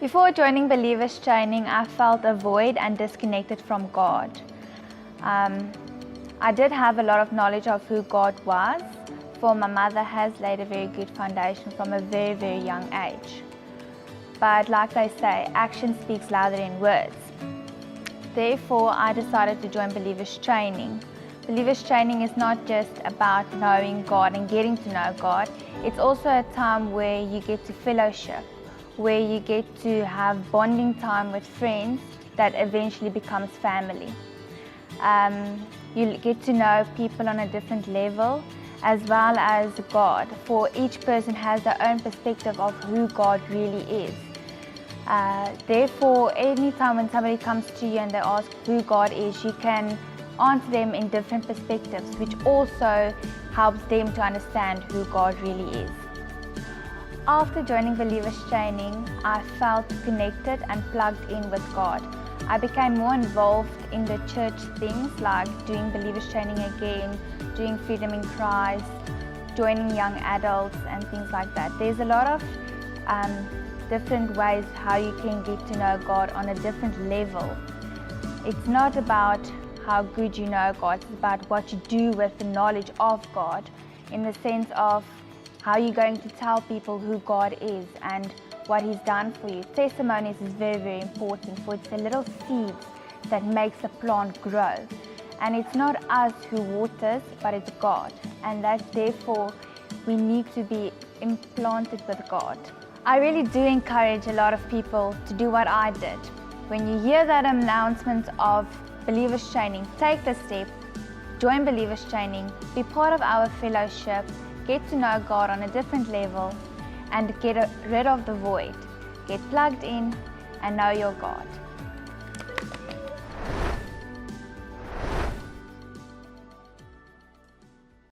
Before joining Believers Training, I felt a void and disconnected from God. I did have a lot of knowledge of who God was, for my mother has laid a very good foundation from a very, very young age. But like they say, action speaks louder than words. Therefore, I decided to join Believers Training. Believers Training is not just about knowing God and getting to know God. It's also a time where you get to fellowship, where you get to have bonding time with friends that eventually becomes family. You get to know people on a different level, as well as God, for each person has their own perspective of who God really is. Therefore, anytime when somebody comes to you and they ask who God is, you can answer them in different perspectives, which also helps them to understand who God really is. After joining Believers Training, I felt connected and plugged in with God. I became more involved in the church things like doing Believers Training again, doing Freedom in Christ, joining young adults and things like that. There's a lot of different ways how you can get to know God on a different level. It's not about how good you know God, it's about what you do with the knowledge of God, in the sense of how you're going to tell people who God is and what He's done for you. Testimonies is very, very important, for it's the little seeds that makes a plant grow. And it's not us who waters, but it's God. And that therefore we need to be implanted with God. I really do encourage a lot of people to do what I did. When you hear that announcement of Believers Training, take the step, join Believers Training, be part of our fellowship, get to know God on a different level, and get rid of the void. Get plugged in and know your God.